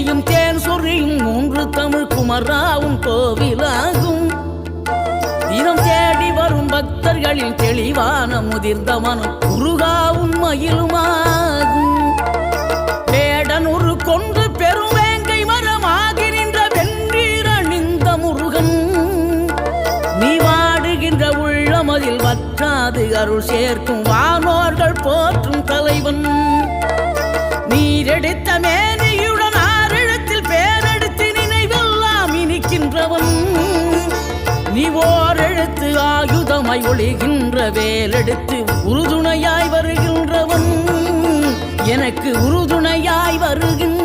திசையும் தேன் சொறியும் மூன்று தமிழ் குமராவும் கோவிலாகும். தினம் தேடி வரும் பக்தர்களின் தெளிவான முதிர்ந்த மனம் முருகாவும் மயிலுமாகும். வேடனூறு கொண்டு பெருவேங்கை மரமாகி நின்ற வென்றீர் அணிந்த முருகன், நீ வாடுகின்ற உள்ளமதில் வற்றாது அருள் சேர்க்கும் வானோர்கள் போற்றும் தலைவன். நீரெடுத்த மேனியுடன் ஆறெழுத்தில் பேரெடுத்து நினைவெல்லாம் இனிக்கின்றவன், நீ ஓரெழுத்து ஆயுதமாய் ஒளிகின்ற வேலெடுத்து உறுதுணையாய் வருகின்றவன், எனக்கு உறுதுணையாய் வருகின்ற